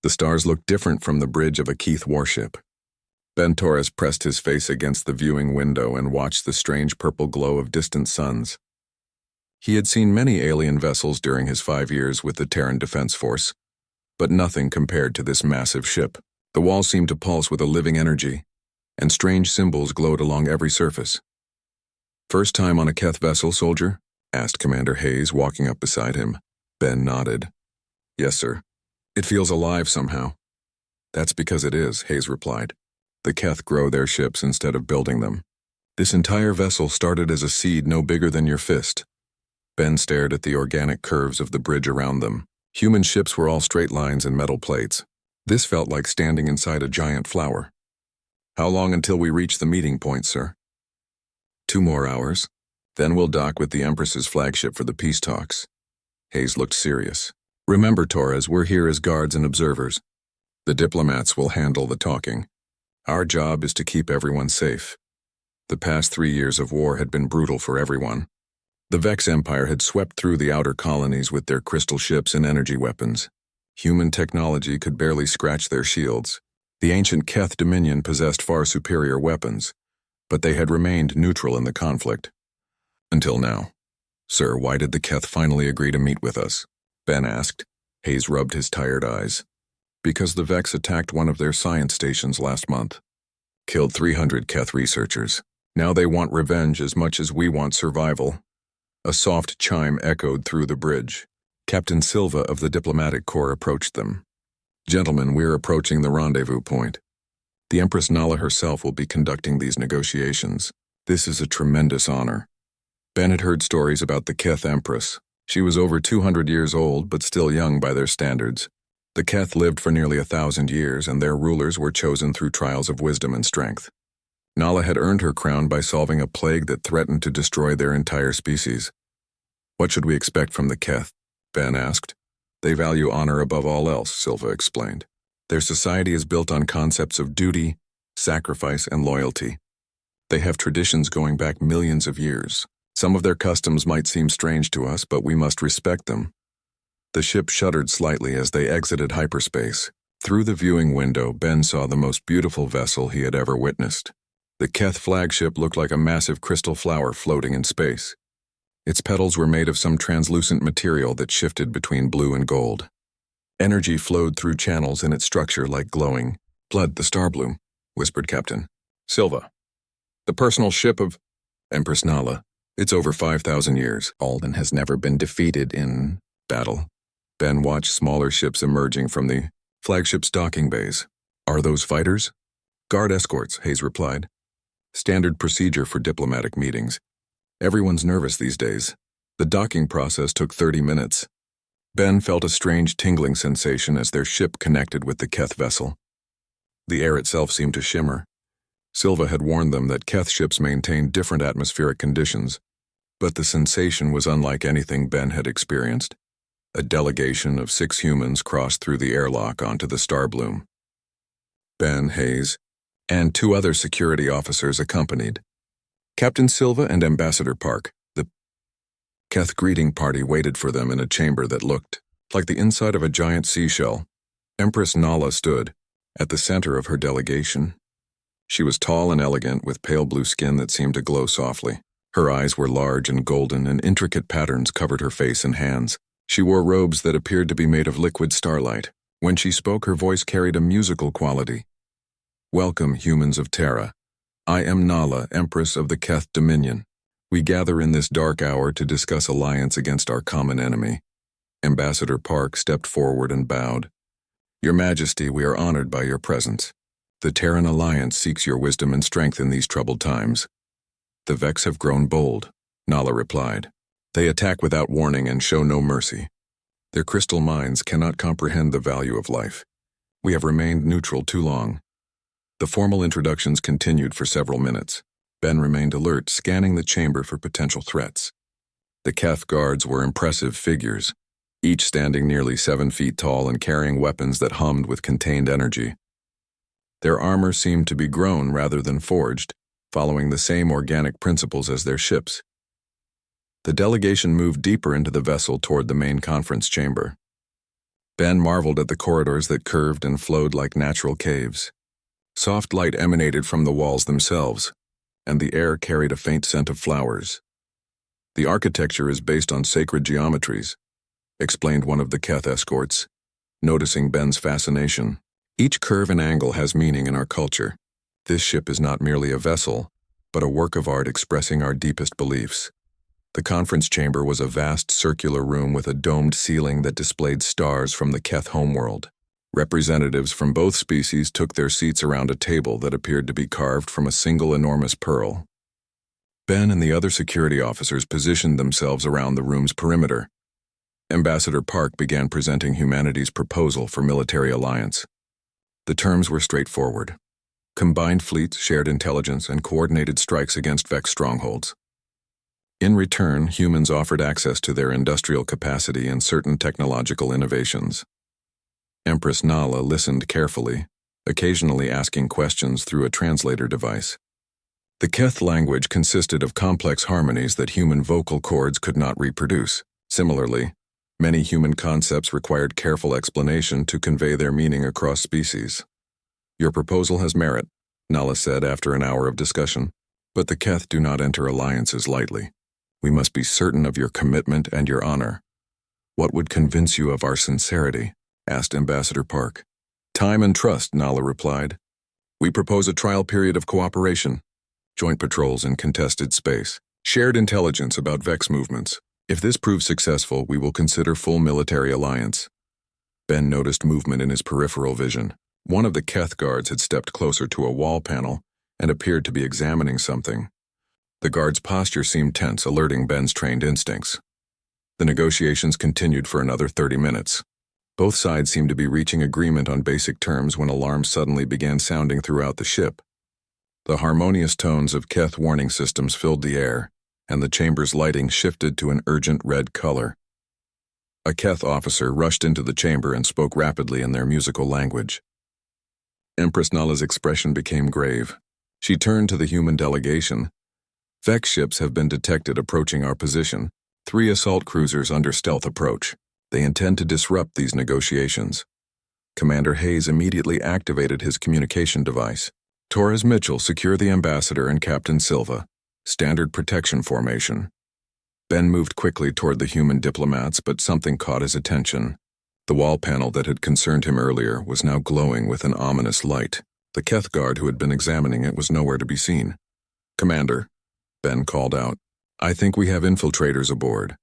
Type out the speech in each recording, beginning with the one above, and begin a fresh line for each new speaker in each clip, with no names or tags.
The stars looked different from the bridge of a Keith warship. Ben Torres pressed his face against the viewing window and watched the strange purple glow of distant suns. He had seen many alien vessels during his 5 years with the Terran Defense Force, but nothing compared to this massive ship. The walls seemed to pulse with a living energy, and strange symbols glowed along every surface. "First time on a Keth vessel, soldier?" asked Commander Hayes, walking up beside him. Ben nodded. "Yes, sir. It feels alive somehow." "That's because it is," Hayes replied. "The Keth grow their ships instead of building them. This entire vessel started as a seed no bigger than your fist." Ben stared at the organic curves of the bridge around them. Human ships were all straight lines and metal plates. This felt like standing inside a giant flower. "How long until we reach the meeting point, sir?" 2 more hours. Then we'll dock with the Empress's flagship for the peace talks." Hayes looked serious. "Remember, Torres, we're here as guards and observers. The diplomats will handle the talking. Our job is to keep everyone safe." The past 3 years of war had been brutal for everyone. The Vex Empire had swept through the outer colonies with their crystal ships and energy weapons. Human technology could barely scratch their shields. The ancient Keth Dominion possessed far superior weapons, but they had remained neutral in the conflict. Until now. "Sir, why did the Keth finally agree to meet with us?" Ben asked. Hayes rubbed his tired eyes. "Because the Vex attacked one of their science stations last month. Killed 300 Keth researchers. Now they want revenge as much as we want survival." A soft chime echoed through the bridge. Captain Silva of the Diplomatic Corps approached them. "Gentlemen, we're approaching the rendezvous point. The Empress Nala herself will be conducting these negotiations. This is a tremendous honor." Ben had heard stories about the Keth Empress. She was over 200 years old, but still young by their standards. The Keth lived for nearly 1,000 years, and their rulers were chosen through trials of wisdom and strength. Nala had earned her crown by solving a plague that threatened to destroy their entire species. "What should we expect from the Keth?" Ben asked. "They value honor above all else," Silva explained. "Their society is built on concepts of duty, sacrifice, and loyalty. They have traditions going back millions of years. Some of their customs might seem strange to us, but we must respect them." The ship shuddered slightly as they exited hyperspace. Through the viewing window, Ben saw the most beautiful vessel he had ever witnessed. The Keth flagship looked like a massive crystal flower floating in space. Its petals were made of some translucent material that shifted between blue and gold. Energy flowed through channels in its structure like glowing blood. "The Starbloom," whispered Captain Silva. "The personal ship of Empress Nala. It's over 5,000 years old and has never been defeated in battle." Ben watched smaller ships emerging from the flagship's docking bays. "Are those fighters?" "Guard escorts," Hayes replied. "Standard procedure for diplomatic meetings. Everyone's nervous these days." The docking process took 30 minutes. Ben felt a strange tingling sensation as their ship connected with the Keth vessel. The air itself seemed to shimmer. Silva had warned them that Keth ships maintained different atmospheric conditions, but the sensation was unlike anything Ben had experienced. A delegation of 6 humans crossed through the airlock onto the Starbloom. Ben, Hayes, and 2 other security officers accompanied. Captain Silva and Ambassador Park. The Keth greeting party waited for them in a chamber that looked like the inside of a giant seashell. Empress Nala stood at the center of her delegation. She was tall and elegant, with pale blue skin that seemed to glow softly. Her eyes were large and golden, and intricate patterns covered her face and hands. She wore robes that appeared to be made of liquid starlight. When she spoke, her voice carried a musical quality. "Welcome, humans of Terra. I am Nala, Empress of the Keth Dominion. We gather in this dark hour to discuss alliance against our common enemy." Ambassador Park stepped forward and bowed. "Your Majesty, we are honored by your presence. The Terran Alliance seeks your wisdom and strength in these troubled times." "The Vex have grown bold," Nala replied. "They attack without warning and show no mercy. Their crystal minds cannot comprehend the value of life. We have remained neutral too long." The formal introductions continued for several minutes. Ben remained alert, scanning the chamber for potential threats. The Keth guards were impressive figures, each standing nearly 7 feet tall and carrying weapons that hummed with contained energy. Their armor seemed to be grown rather than forged, following the same organic principles as their ships. The delegation moved deeper into the vessel toward the main conference chamber. Ben marveled at the corridors that curved and flowed like natural caves. Soft light emanated from the walls themselves, and the air carried a faint scent of flowers. "The architecture is based on sacred geometries," explained one of the Keth escorts, noticing Ben's fascination. "Each curve and angle has meaning in our culture. This ship is not merely a vessel, but a work of art expressing our deepest beliefs." The conference chamber was a vast circular room with a domed ceiling that displayed stars from the Keth homeworld. Representatives from both species took their seats around a table that appeared to be carved from a single enormous pearl. Ben and the other security officers positioned themselves around the room's perimeter. Ambassador Park began presenting humanity's proposal for military alliance. The terms were straightforward: combined fleets, shared intelligence, and coordinated strikes against Vex strongholds. In return, humans offered access to their industrial capacity and certain technological innovations. Empress Nala listened carefully, occasionally asking questions through a translator device. The Keth language consisted of complex harmonies that human vocal cords could not reproduce. Similarly, many human concepts required careful explanation to convey their meaning across species. "Your proposal has merit," Nala said after an hour of discussion, "but the Keth do not enter alliances lightly. We must be certain of your commitment and your honor." "What would convince you of our sincerity?" asked Ambassador Park. "Time and trust," Nala replied. "We propose a trial period of cooperation, joint patrols in contested space, shared intelligence about Vex movements. If this proves successful, we will consider full military alliance." Ben noticed movement in his peripheral vision. One of the Keth guards had stepped closer to a wall panel and appeared to be examining something. The guard's posture seemed tense, alerting Ben's trained instincts. The negotiations continued for another 30 minutes. Both sides seemed to be reaching agreement on basic terms when alarms suddenly began sounding throughout the ship. The harmonious tones of Keth warning systems filled the air, and the chamber's lighting shifted to an urgent red color. A Keth officer rushed into the chamber and spoke rapidly in their musical language. Empress Nala's expression became grave. She turned to the human delegation. "Vex ships have been detected approaching our position, 3 assault cruisers under stealth approach. They intend to disrupt these negotiations." Commander Hayes immediately activated his communication device. "Torres Mitchell, secure the ambassador and Captain Silva. Standard protection formation." Ben moved quickly toward the human diplomats, but something caught his attention. The wall panel that had concerned him earlier was now glowing with an ominous light. The Keth guard who had been examining it was nowhere to be seen. "Commander," Ben called out, "I think we have infiltrators aboard."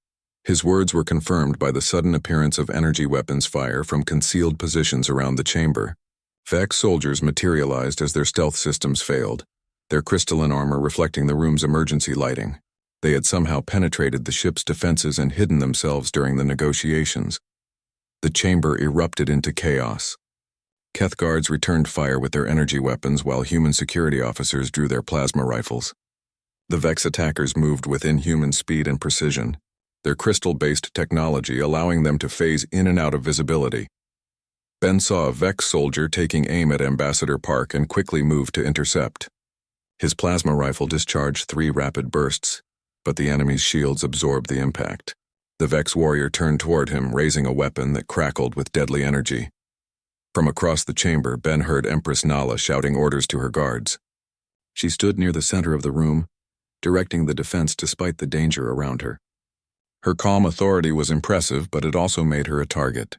His words were confirmed by the sudden appearance of energy weapons fire from concealed positions around the chamber. Vex soldiers materialized as their stealth systems failed, their crystalline armor reflecting the room's emergency lighting. They had somehow penetrated the ship's defenses and hidden themselves during the negotiations. The chamber erupted into chaos. Keth guards returned fire with their energy weapons while human security officers drew their plasma rifles. The Vex attackers moved with inhuman speed and precision, their crystal-based technology allowing them to phase in and out of visibility. Ben saw a Vex soldier taking aim at Ambassador Park and quickly moved to intercept. His plasma rifle discharged 3 rapid bursts, but the enemy's shields absorbed the impact. The Vex warrior turned toward him, raising a weapon that crackled with deadly energy. From across the chamber, Ben heard Empress Nala shouting orders to her guards. She stood near the center of the room, directing the defense despite the danger around her. Her calm authority was impressive, but it also made her a target.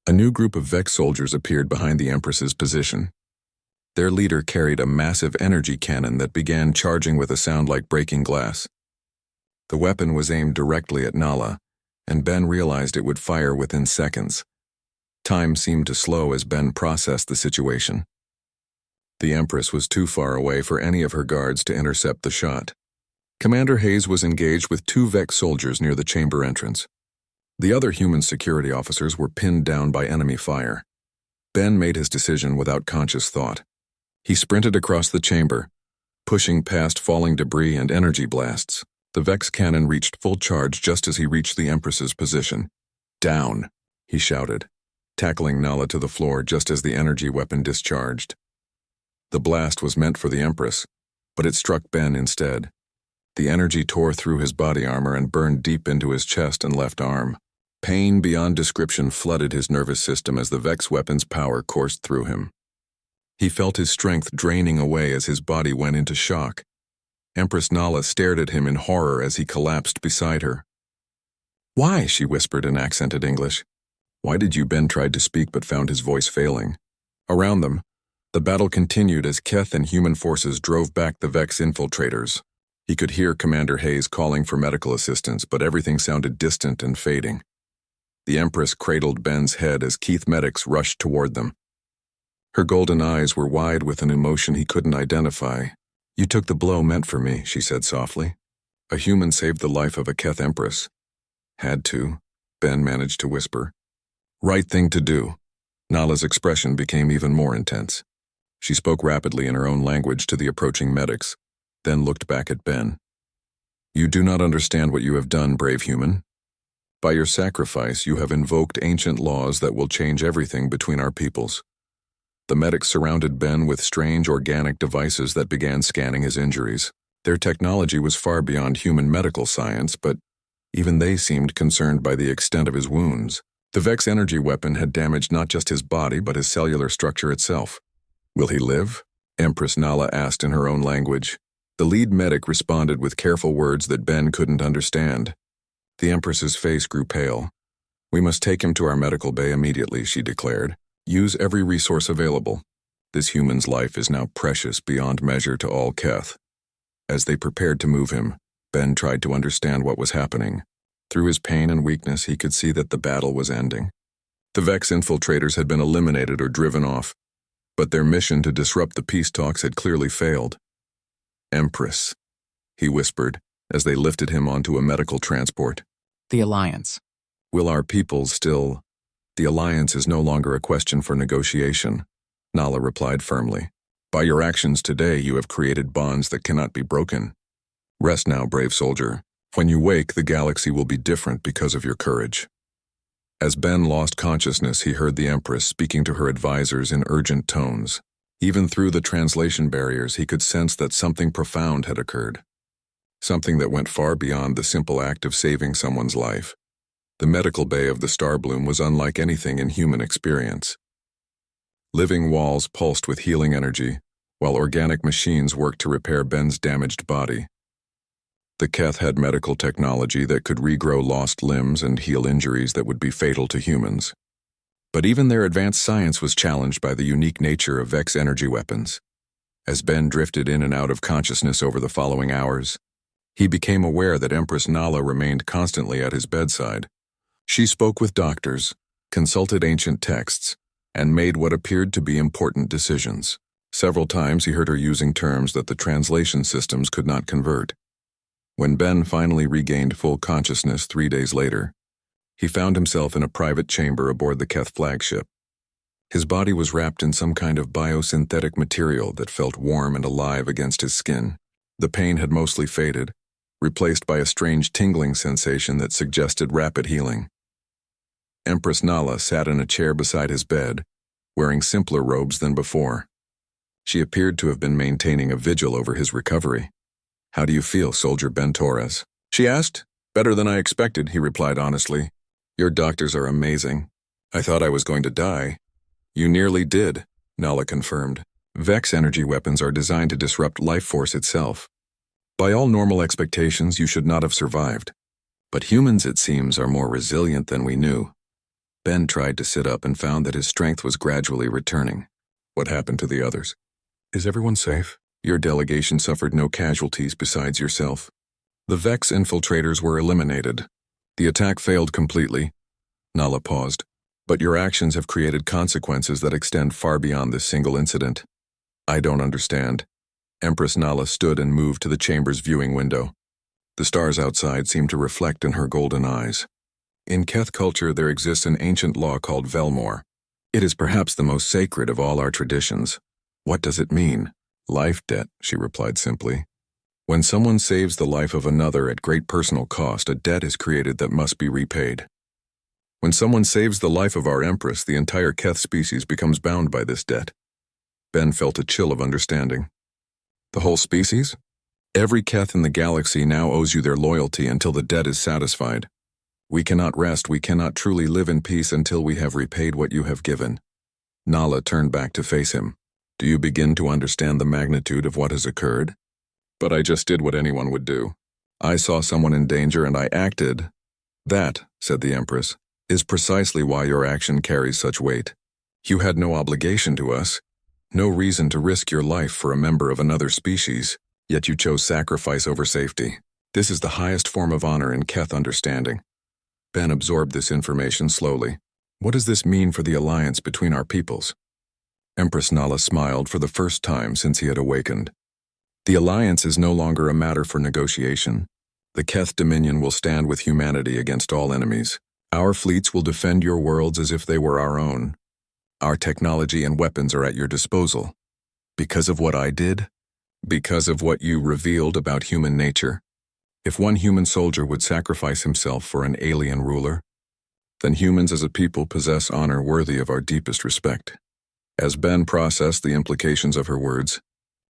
A new group of Vex soldiers appeared behind the Empress's position. Their leader carried a massive energy cannon that began charging with a sound like breaking glass. The weapon was aimed directly at Nala, and Ben realized it would fire within seconds. Time seemed to slow as Ben processed the situation. The Empress was too far away for any of her guards to intercept the shot. Commander Hayes was engaged with 2 Vex soldiers near the chamber entrance. The other human security officers were pinned down by enemy fire. Ben made his decision without conscious thought. He sprinted across the chamber, pushing past falling debris and energy blasts. The Vex cannon reached full charge just as he reached the Empress's position. "Down," he shouted, tackling Nala to the floor just as the energy weapon discharged. The blast was meant for the Empress, but it struck Ben instead. The energy tore through his body armor and burned deep into his chest and left arm. Pain beyond description flooded his nervous system as the Vex weapon's power coursed through him. He felt his strength draining away as his body went into shock. Empress Nala stared at him in horror as he collapsed beside her. "Why?" she whispered in accented English. "Why did you?" Ben tried to speak but found his voice failing. Around them, the battle continued as Keth and human forces drove back the Vex infiltrators. He could hear Commander Hayes calling for medical assistance, but everything sounded distant and fading. The Empress cradled Ben's head as Keith medics rushed toward them. Her golden eyes were wide with an emotion he couldn't identify. "You took the blow meant for me," she said softly. "A human saved the life of a Keth Empress." "Had to," Ben managed to whisper. "Right thing to do." Nala's expression became even more intense. She spoke rapidly in her own language to the approaching medics, then looked back at Ben. "You do not understand what you have done, brave human. By your sacrifice, you have invoked ancient laws that will change everything between our peoples." The medics surrounded Ben with strange organic devices that began scanning his injuries. Their technology was far beyond human medical science, but even they seemed concerned by the extent of his wounds. The Vex energy weapon had damaged not just his body, but his cellular structure itself. "Will he live?" Empress Nala asked in her own language. The lead medic responded with careful words that Ben couldn't understand. The Empress's face grew pale. "We must take him to our medical bay immediately," she declared. "Use every resource available. This human's life is now precious beyond measure to all Keth." As they prepared to move him, Ben tried to understand what was happening. Through his pain and weakness, he could see that the battle was ending. The Vex infiltrators had been eliminated or driven off, but their mission to disrupt the peace talks had clearly failed. "Empress," he whispered as they lifted him onto a medical transport.
The Alliance.
"Will our peoples still—" "The Alliance is no longer a question for negotiation," Nala replied firmly. "By your actions today, you have created bonds that cannot be broken. Rest now, brave soldier. When you wake, the galaxy will be different because of your courage." As Ben lost consciousness, he heard the Empress speaking to her advisors in urgent tones. Even through the translation barriers, he could sense that something profound had occurred. Something that went far beyond the simple act of saving someone's life. The medical bay of the Starbloom was unlike anything in human experience. Living walls pulsed with healing energy, while organic machines worked to repair Ben's damaged body. The Keth had medical technology that could regrow lost limbs and heal injuries that would be fatal to humans. But even their advanced science was challenged by the unique nature of Vex energy weapons. As Ben drifted in and out of consciousness over the following hours, he became aware that Empress Nala remained constantly at his bedside. She spoke with doctors, consulted ancient texts, and made what appeared to be important decisions. Several times he heard her using terms that the translation systems could not convert. When Ben finally regained full consciousness 3 days later, he found himself in a private chamber aboard the Keth flagship. His body was wrapped in some kind of biosynthetic material that felt warm and alive against his skin. The pain had mostly faded, replaced by a strange tingling sensation that suggested rapid healing. Empress Nala sat in a chair beside his bed, wearing simpler robes than before. She appeared to have been maintaining a vigil over his recovery. "How do you feel, Soldier Ben Torres?" she asked. "Better than I expected," he replied honestly. "Your doctors are amazing. I thought I was going to die." "You nearly did," Nala confirmed. "Vex energy weapons are designed to disrupt life force itself. By all normal expectations, you should not have survived. But humans, it seems, are more resilient than we knew." Ben tried to sit up and found that his strength was gradually returning. "What happened to the others? Is everyone safe? Your delegation suffered no casualties besides yourself." "The Vex infiltrators were eliminated. The attack failed completely." Nala paused. "But your actions have created consequences that extend far beyond this single incident." "I don't understand." Empress Nala stood and moved to the chamber's viewing window. The stars outside seemed to reflect in her golden eyes. "In Keth culture, there exists an ancient law called Velmor. It is perhaps the most sacred of all our traditions. What does it mean?" "Life debt," she replied simply. "When someone saves the life of another at great personal cost, a debt is created that must be repaid. When someone saves the life of our Empress, the entire Keth species becomes bound by this debt." Ben felt a chill of understanding. "The whole species? Every Keth in the galaxy now owes you their loyalty until the debt is satisfied." We cannot rest, we cannot truly live in peace until we have repaid what you have given. Nala turned back to face him. Do you begin to understand the magnitude of what has occurred? But I just did what anyone would do. I saw someone in danger and I acted. That, said the Empress, is precisely why your action carries such weight. You had no obligation to us, no reason to risk your life for a member of another species, yet you chose sacrifice over safety. This is the highest form of honor in Keth understanding. Ben absorbed this information slowly. What does this mean for the alliance between our peoples? Empress Nala smiled for the first time since he had awakened. The alliance is no longer a matter for negotiation. The Keth Dominion will stand with humanity against all enemies. Our fleets will defend your worlds as if they were our own. Our technology and weapons are at your disposal. Because of what I did? Because of what you revealed about human nature? If one human soldier would sacrifice himself for an alien ruler, then humans as a people possess honor worthy of our deepest respect. As Ben processed the implications of her words,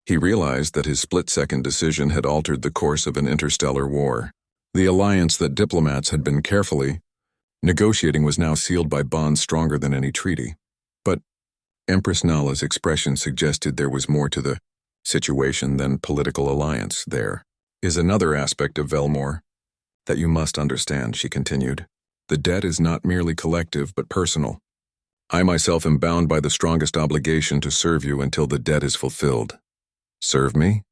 he realized that his split-second decision had altered the course of an interstellar war. The alliance that diplomats had been carefully negotiating was now sealed by bonds stronger than any treaty. But Empress Nala's expression suggested there was more to the situation than political alliance. There is another aspect of Velmore that you must understand, she continued. The debt is not merely collective but personal. I myself am bound by the strongest obligation to serve you until the debt is fulfilled. Serve me?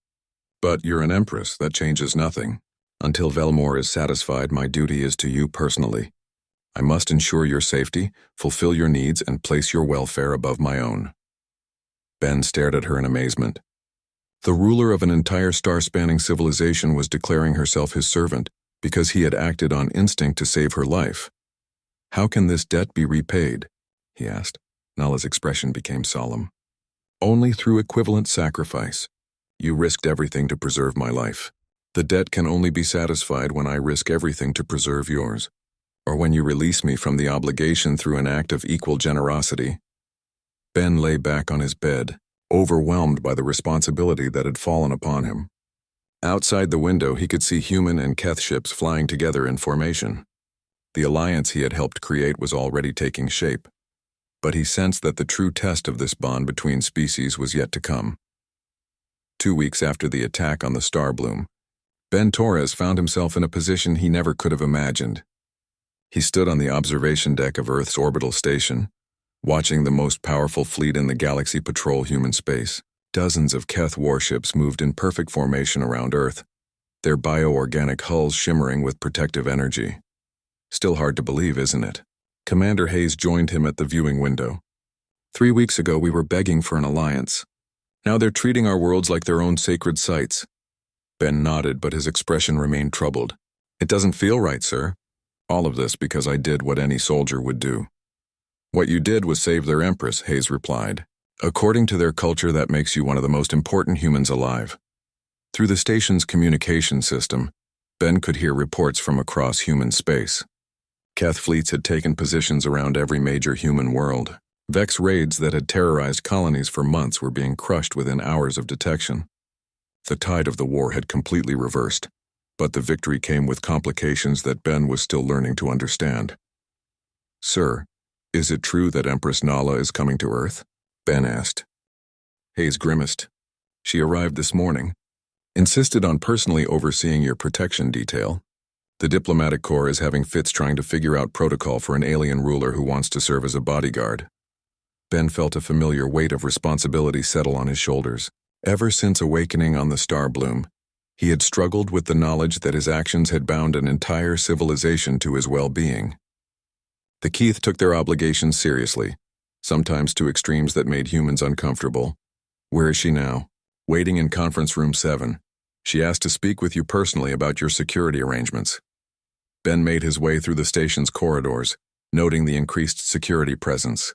But you're an empress, that changes nothing. Until Velmore is satisfied, my duty is to you personally. I must ensure your safety, fulfill your needs, and place your welfare above my own. Ben stared at her in amazement. The ruler of an entire star-spanning civilization was declaring herself his servant because he had acted on instinct to save her life. How can this debt be repaid? He asked. Nala's expression became solemn. Only through equivalent sacrifice. You risked everything to preserve my life. The debt can only be satisfied when I risk everything to preserve yours, or when you release me from the obligation through an act of equal generosity. Ben lay back on his bed, overwhelmed by the responsibility that had fallen upon him. Outside the window, he could see human and Keth ships flying together in formation. The alliance he had helped create was already taking shape, but he sensed that the true test of this bond between species was yet to come. 2 weeks after the attack on the Star Bloom, Ben Torres found himself in a position he never could have imagined. He stood on the observation deck of Earth's orbital station, watching the most powerful fleet in the galaxy patrol human space. Dozens of Keth warships moved in perfect formation around Earth, their bioorganic hulls shimmering with protective energy. Still hard to believe, isn't it? Commander Hayes joined him at the viewing window. 3 weeks ago we were begging for an alliance. Now they're treating our worlds like their own sacred sites. Ben nodded, but his expression remained troubled. It doesn't feel right, sir. All of this because I did what any soldier would do. What you did was save their empress, Hayes replied. According to their culture, that makes you one of the most important humans alive. Through the station's communication system, Ben could hear reports from across human space. Keth fleets had taken positions around every major human world. Vex raids that had terrorized colonies for months were being crushed within hours of detection. The tide of the war had completely reversed, but the victory came with complications that Ben was still learning to understand. Sir, is it true that Empress Nala is coming to Earth? Ben asked. Hayes grimaced. She arrived this morning. Insisted on personally overseeing your protection detail. The diplomatic corps is having fits trying to figure out protocol for an alien ruler who wants to serve as a bodyguard. Ben felt a familiar weight of responsibility settle on his shoulders. Ever since awakening on the Star Bloom, he had struggled with the knowledge that his actions had bound an entire civilization to his well-being. The Keith took their obligations seriously, sometimes to extremes that made humans uncomfortable. Where is she now? Waiting in conference room 7. She asked to speak with you personally about your security arrangements. Ben made his way through the station's corridors, noting the increased security presence.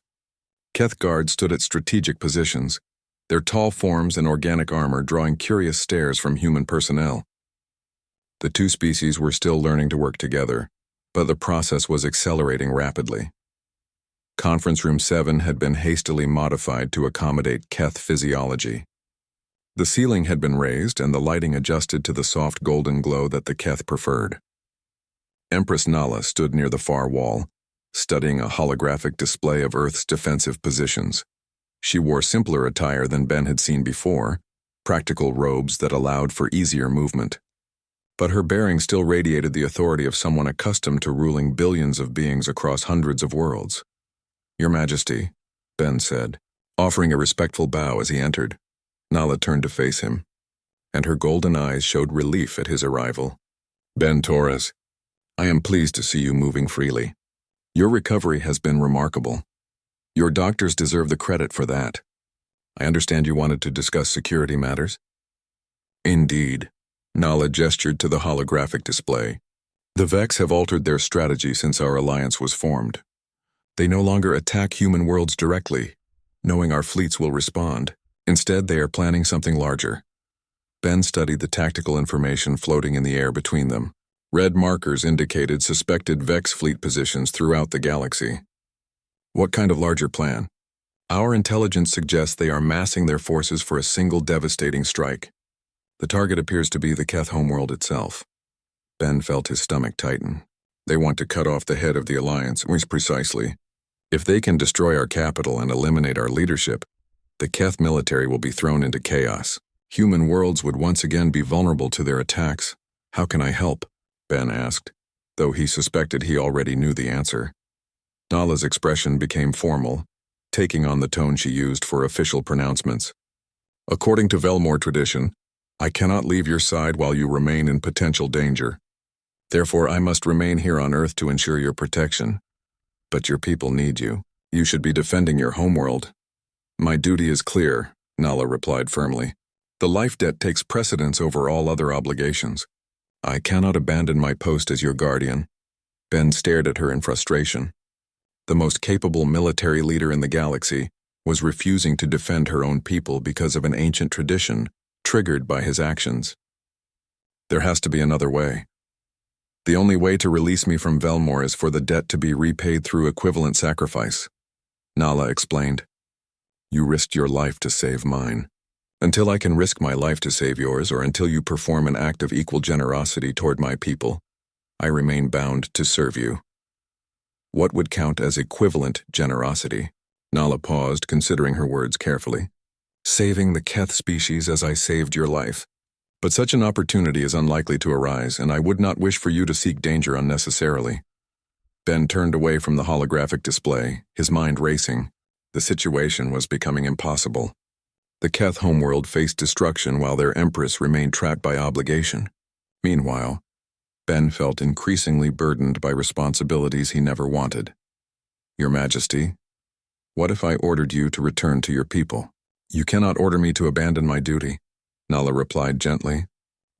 Keth guards stood at strategic positions, their tall forms and organic armor drawing curious stares from human personnel. The two species were still learning to work together, but the process was accelerating rapidly. Conference Room 7 had been hastily modified to accommodate Keth physiology. The ceiling had been raised and the lighting adjusted to the soft golden glow that the Keth preferred. Empress Nala stood near the far wall, studying a holographic display of Earth's defensive positions. She wore simpler attire than Ben had seen before, practical robes that allowed for easier movement. But her bearing still radiated the authority of someone accustomed to ruling billions of beings across hundreds of worlds. "Your Majesty," Ben said, offering a respectful bow as he entered. Nala turned to face him, and her golden eyes showed relief at his arrival. "Ben Torres, I am pleased to see you moving freely. Your recovery has been remarkable. Your doctors deserve the credit for that. I understand you wanted to discuss security matters?" "Indeed." Nala gestured to the holographic display. "The Vex have altered their strategy since our alliance was formed. They no longer attack human worlds directly, knowing our fleets will respond. Instead, they are planning something larger." Ben studied the tactical information floating in the air between them. Red markers indicated suspected Vex fleet positions throughout the galaxy. "What kind of larger plan?" "Our intelligence suggests they are massing their forces for a single devastating strike. The target appears to be the Keth homeworld itself." Ben felt his stomach tighten. "They want to cut off the head of the Alliance, precisely. If they can destroy our capital and eliminate our leadership, the Keth military will be thrown into chaos. Human worlds would once again be vulnerable to their attacks. How can I help?" Ben asked, though he suspected he already knew the answer. Nala's expression became formal, taking on the tone she used for official pronouncements. "According to Velmore tradition, I cannot leave your side while you remain in potential danger. Therefore, I must remain here on Earth to ensure your protection. But your people need you. You should be defending your homeworld." "My duty is clear," Nala replied firmly. "The life debt takes precedence over all other obligations. I cannot abandon my post as your guardian." Ben stared at her in frustration. The most capable military leader in the galaxy was refusing to defend her own people because of an ancient tradition triggered by his actions. "There has to be another way. The only way to release me from Velmore is for the debt to be repaid through equivalent sacrifice," Nala explained. "You risked your life to save mine. Until I can risk my life to save yours, or until you perform an act of equal generosity toward my people, I remain bound to serve you." "What would count as equivalent generosity?" Nala paused, considering her words carefully. "Saving the Keth species as I saved your life. But such an opportunity is unlikely to arise, and I would not wish for you to seek danger unnecessarily." Ben turned away from the holographic display, his mind racing. The situation was becoming impossible. The Keth homeworld faced destruction while their empress remained trapped by obligation. Meanwhile, Ben felt increasingly burdened by responsibilities he never wanted. "Your Majesty, what if I ordered you to return to your people?" "You cannot order me to abandon my duty," Nala replied gently.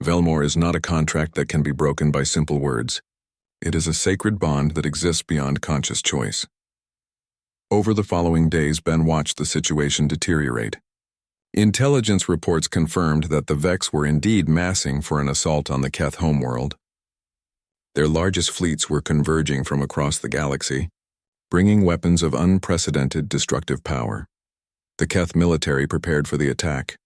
"Velmore is not a contract that can be broken by simple words. It is a sacred bond that exists beyond conscious choice." Over the following days, Ben watched the situation deteriorate. Intelligence reports confirmed that the Vex were indeed massing for an assault on the Keth homeworld. Their largest fleets were converging from across the galaxy, bringing weapons of unprecedented destructive power. The Keth military prepared for the attack,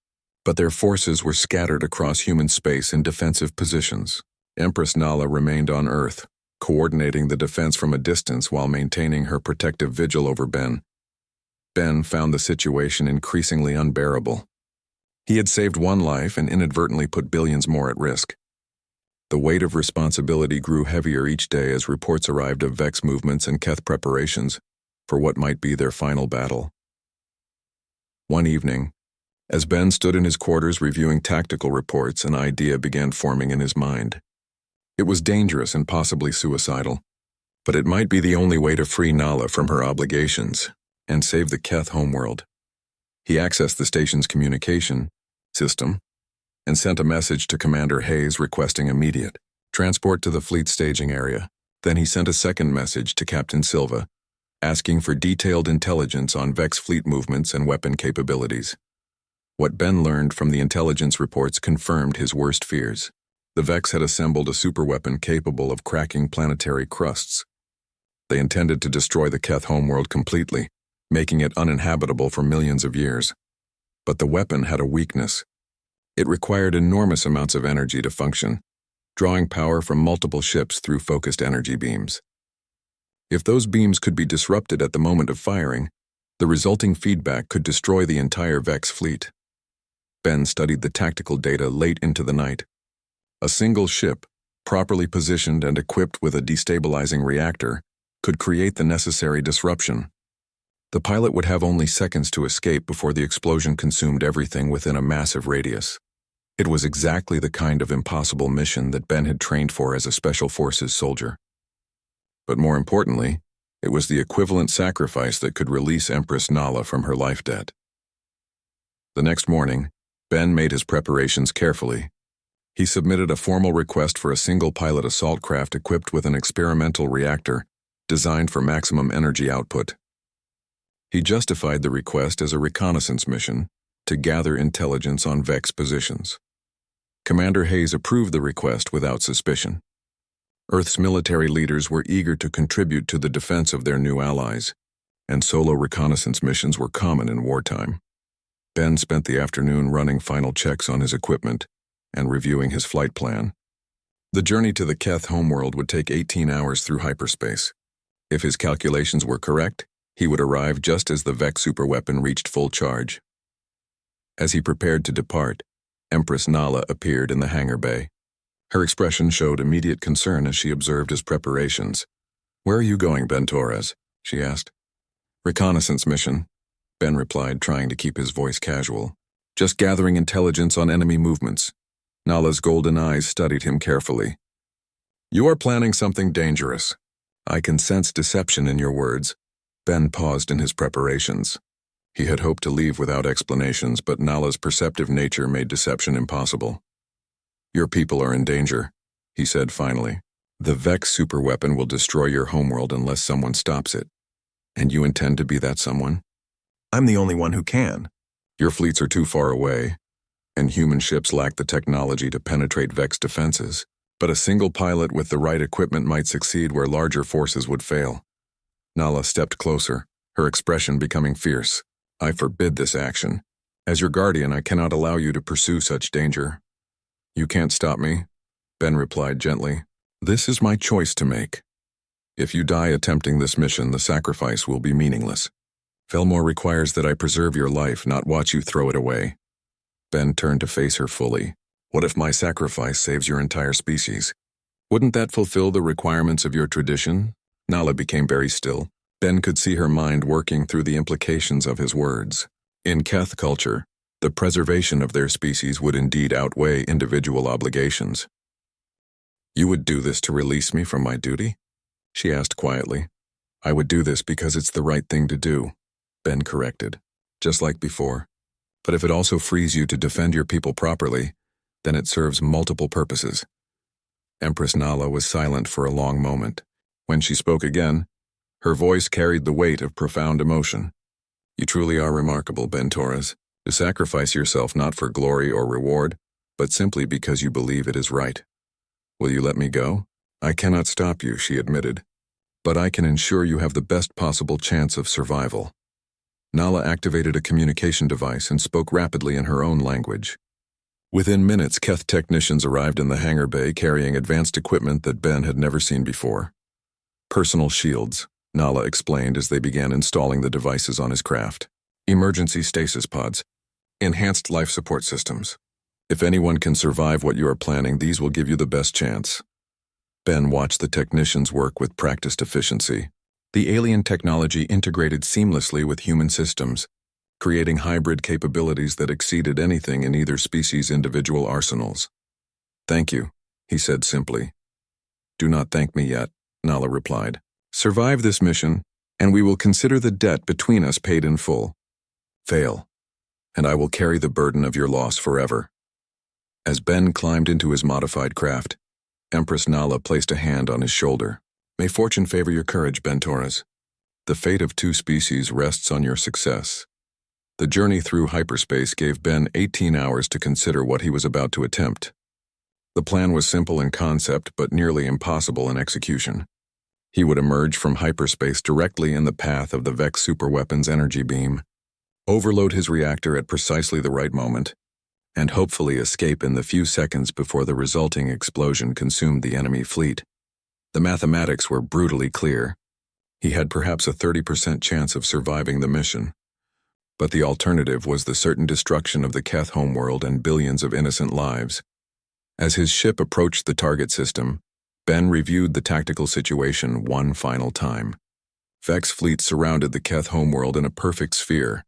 but their forces were scattered across human space in defensive positions. Empress Nala remained on Earth, coordinating the defense from a distance while maintaining her protective vigil over Ben. Ben found the situation increasingly unbearable. He had saved one life and inadvertently put billions more at risk. The weight of responsibility grew heavier each day as reports arrived of Vex movements and Keth preparations for what might be their final battle. One evening, as Ben stood in his quarters reviewing tactical reports, an idea began forming in his mind. It was dangerous and possibly suicidal, but it might be the only way to free Nala from her obligations and save the Keth homeworld. He accessed the station's communication system and sent a message to Commander Hayes requesting immediate transport to the fleet staging area. Then he sent a second message to Captain Silva, asking for detailed intelligence on Vex fleet movements and weapon capabilities. What Ben learned from the intelligence reports confirmed his worst fears. The Vex had assembled a superweapon capable of cracking planetary crusts. They intended to destroy the Keth homeworld completely, making it uninhabitable for millions of years. But the weapon had a weakness. It required enormous amounts of energy to function, drawing power from multiple ships through focused energy beams. If those beams could be disrupted at the moment of firing, the resulting feedback could destroy the entire Vex fleet. Ben studied the tactical data late into the night. A single ship, properly positioned and equipped with a destabilizing reactor, could create the necessary disruption. The pilot would have only seconds to escape before the explosion consumed everything within a massive radius. It was exactly the kind of impossible mission that Ben had trained for as a Special Forces soldier. But more importantly, it was the equivalent sacrifice that could release Empress Nala from her life debt. The next morning, Ben made his preparations carefully. He submitted a formal request for a single-pilot assault craft equipped with an experimental reactor designed for maximum energy output. He justified the request as a reconnaissance mission to gather intelligence on Vex positions. Commander Hayes approved the request without suspicion. Earth's military leaders were eager to contribute to the defense of their new allies, and solo reconnaissance missions were common in wartime. Ben spent the afternoon running final checks on his equipment and reviewing his flight plan. The journey to the Keth homeworld would take 18 hours through hyperspace. If his calculations were correct, he would arrive just as the Vex superweapon reached full charge. As he prepared to depart, Empress Nala appeared in the hangar bay. Her expression showed immediate concern as she observed his preparations. "Where are you going, Ben Torres?" she asked. "Reconnaissance mission," Ben replied, trying to keep his voice casual. "Just gathering intelligence on enemy movements." Nala's golden eyes studied him carefully. "You are planning something dangerous. I can sense deception in your words." Ben paused in his preparations. He had hoped to leave without explanations, but Nala's perceptive nature made deception impossible. "Your people are in danger," he said finally. "The Vex superweapon will destroy your homeworld unless someone stops it. And you intend to be that someone?" "I'm the only one who can." "Your fleets are too far away, and human ships lack the technology to penetrate Vex defenses. But a single pilot with the right equipment might succeed where larger forces would fail." Nala stepped closer, her expression becoming fierce. "I forbid this action. As your guardian, I cannot allow you to pursue such danger." "You can't stop me," Ben replied gently. "This is my choice to make. If you die attempting this mission, the sacrifice will be meaningless. Felmore requires that I preserve your life, not watch you throw it away." Ben turned to face her fully. "What if my sacrifice saves your entire species? Wouldn't that fulfill the requirements of your tradition?" Nala became very still. Ben could see her mind working through the implications of his words. In Keth culture, the preservation of their species would indeed outweigh individual obligations. "You would do this to release me from my duty?" she asked quietly. "I would do this because it's the right thing to do," Ben corrected, just like before. "But if it also frees you to defend your people properly, then it serves multiple purposes." Empress Nala was silent for a long moment. When she spoke again, her voice carried the weight of profound emotion. "You truly are remarkable, Ben Torres, to sacrifice yourself not for glory or reward, but simply because you believe it is right. Will you let me go?" "I cannot stop you," she admitted, "but I can ensure you have the best possible chance of survival." Nala activated a communication device and spoke rapidly in her own language. Within minutes, Keth technicians arrived in the hangar bay carrying advanced equipment that Ben had never seen before. "Personal shields," Nala explained as they began installing the devices on his craft. "Emergency stasis pods. Enhanced life support systems. If anyone can survive what you are planning, these will give you the best chance." Ben watched the technicians work with practiced efficiency. The alien technology integrated seamlessly with human systems, creating hybrid capabilities that exceeded anything in either species' individual arsenals. "Thank you," he said simply. "Do not thank me yet," Nala replied. "Survive this mission, and we will consider the debt between us paid in full. Fail, and I will carry the burden of your loss forever." As Ben climbed into his modified craft, Empress Nala placed a hand on his shoulder. "May fortune favor your courage, Ben Torres. The fate of two species rests on your success." The journey through hyperspace gave Ben 18 hours to consider what he was about to attempt. The plan was simple in concept, but nearly impossible in execution. He would emerge from hyperspace directly in the path of the Vex superweapon's energy beam, overload his reactor at precisely the right moment, and hopefully escape in the few seconds before the resulting explosion consumed the enemy fleet. The mathematics were brutally clear. He had perhaps a 30% chance of surviving the mission. But the alternative was the certain destruction of the Keth homeworld and billions of innocent lives. As his ship approached the target system, Ben reviewed the tactical situation one final time. Vex fleets surrounded the Keth homeworld in a perfect sphere,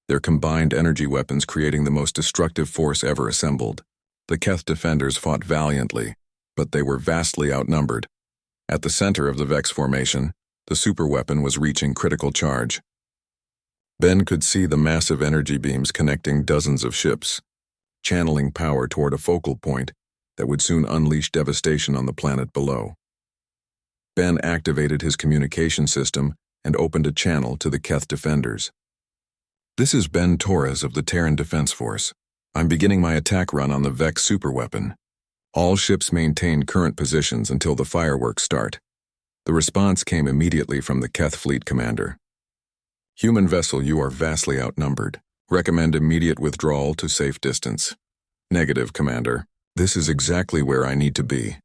their combined energy weapons creating the most destructive force ever assembled. The Keth defenders fought valiantly, but they were vastly outnumbered. At the center of the Vex formation, the superweapon was reaching critical charge. Ben could see the massive energy beams connecting dozens of ships, channeling power toward a focal point that would soon unleash devastation on the planet below. Ben activated his communication system and opened a channel to the Keth defenders. "This is Ben Torres of the Terran Defense Force. I'm beginning my attack run on the Vex superweapon. All ships maintain current positions until the fireworks start." The response came immediately from the Keth fleet commander. "Human vessel, you are vastly outnumbered. Recommend immediate withdrawal to safe distance." "Negative, Commander. This is exactly where I need to be."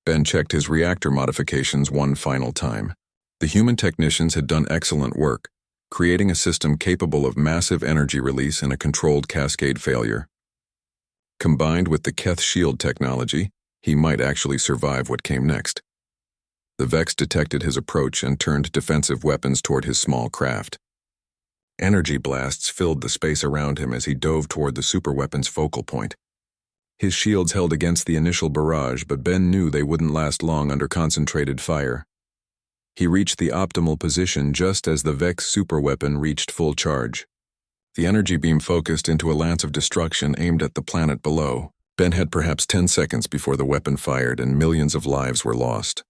Ben checked his reactor modifications one final time. The human technicians had done excellent work, creating a system capable of massive energy release in a controlled cascade failure. Combined with the Keth shield technology, he might actually survive what came next. The Vex detected his approach and turned defensive weapons toward his small craft. Energy blasts filled the space around him as he dove toward the superweapon's focal point. His shields held against the initial barrage, but Ben knew they wouldn't last long under concentrated fire. He reached the optimal position just as the Vex superweapon reached full charge. The energy beam focused into a lance of destruction aimed at the planet below. Ben had perhaps 10 seconds before the weapon fired and millions of lives were lost.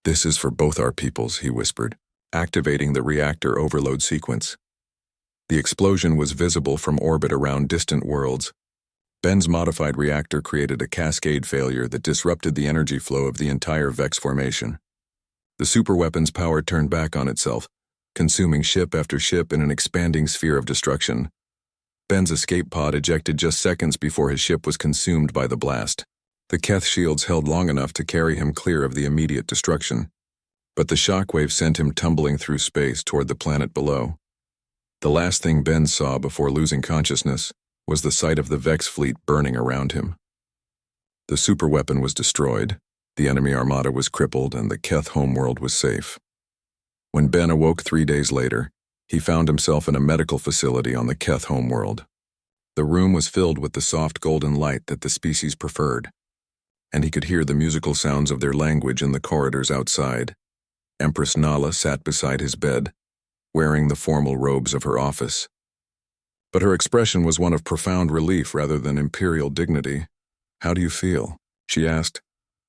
"This is for both our peoples," he whispered, activating the reactor overload sequence. The explosion was visible from orbit around distant worlds. Ben's modified reactor created a cascade failure that disrupted the energy flow of the entire Vex formation. The superweapon's power turned back on itself, consuming ship after ship in an expanding sphere of destruction. Ben's escape pod ejected just seconds before his ship was consumed by the blast. The Keth shields held long enough to carry him clear of the immediate destruction, but the shockwave sent him tumbling through space toward the planet below. The last thing Ben saw before losing consciousness was the sight of the Vex fleet burning around him. The superweapon was destroyed, the enemy armada was crippled, and the Keth homeworld was safe. When Ben awoke 3 days later, he found himself in a medical facility on the Keth homeworld. The room was filled with the soft golden light that the species preferred, and he could hear the musical sounds of their language in the corridors outside. Empress Nala sat beside his bed, wearing the formal robes of her office. But her expression was one of profound relief rather than imperial dignity. "How do you feel?" she asked.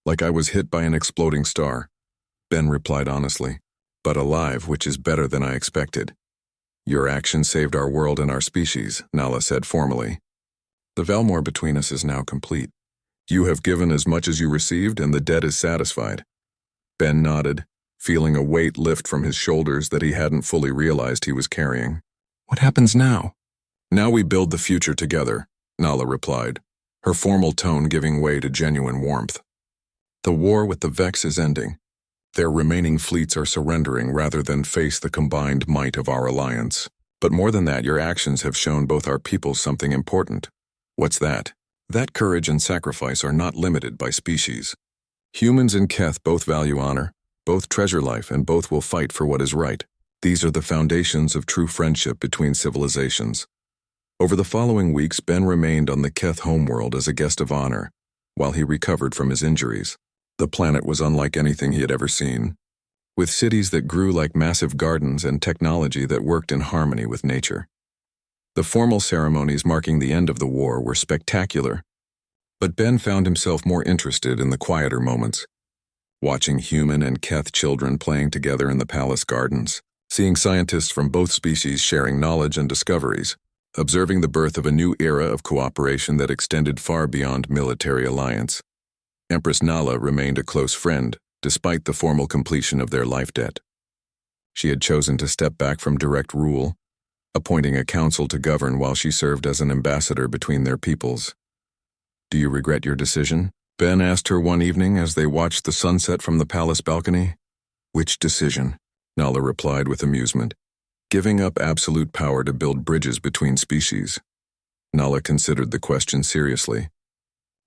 "Like I was hit by an exploding star." Ben replied honestly, "But alive, which is better than I expected." "Your action saved our world and our species," Nala said formally. "The Valmore between us is now complete. You have given as much as you received, and the debt is satisfied." Ben nodded, feeling a weight lift from his shoulders that he hadn't fully realized he was carrying. "What happens now?" "Now we build the future together," Nala replied, her formal tone giving way to genuine warmth. "The war with the Vex is ending. Their remaining fleets are surrendering rather than face the combined might of our alliance. But more than that, your actions have shown both our peoples something important." "What's that?" "That courage and sacrifice are not limited by species. Humans and Keth both value honor, both treasure life, and both will fight for what is right. These are the foundations of true friendship between civilizations." Over the following weeks, Ben remained on the Keth homeworld as a guest of honor, while he recovered from his injuries. The planet was unlike anything he had ever seen, with cities that grew like massive gardens and technology that worked in harmony with nature. The formal ceremonies marking the end of the war were spectacular, but Ben found himself more interested in the quieter moments, watching human and Keth children playing together in the palace gardens, seeing scientists from both species sharing knowledge and discoveries, observing the birth of a new era of cooperation that extended far beyond military alliance. Empress Nala remained a close friend, despite the formal completion of their life debt. She had chosen to step back from direct rule, appointing a council to govern while she served as an ambassador between their peoples. Do you regret your decision? Ben asked her one evening as they watched the sunset from the palace balcony. Which decision? Nala replied with amusement. Giving up absolute power to build bridges between species. Nala considered the question seriously.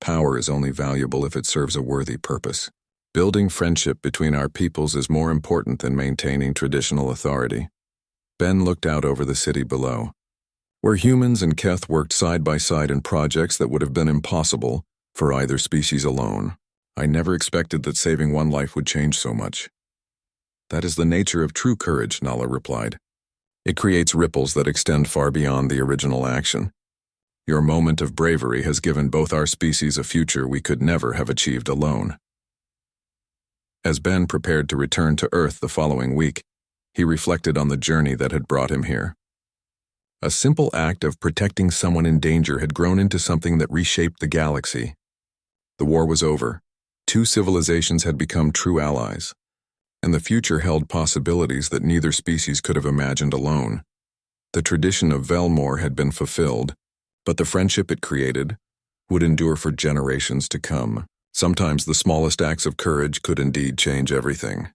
Power is only valuable if it serves a worthy purpose. Building friendship between our peoples is more important than maintaining traditional authority. Ben looked out over the city below, where humans and Keth worked side by side in projects that would have been impossible for either species alone. I never expected that saving one life would change so much. That is the nature of true courage, Nala replied. It creates ripples that extend far beyond the original action. Your moment of bravery has given both our species a future we could never have achieved alone. As Ben prepared to return to Earth the following week, he reflected on the journey that had brought him here. A simple act of protecting someone in danger had grown into something that reshaped the galaxy. The war was over. Two civilizations had become true allies, and the future held possibilities that neither species could have imagined alone. The tradition of Velmore had been fulfilled, but the friendship it created would endure for generations to come. Sometimes the smallest acts of courage could indeed change everything.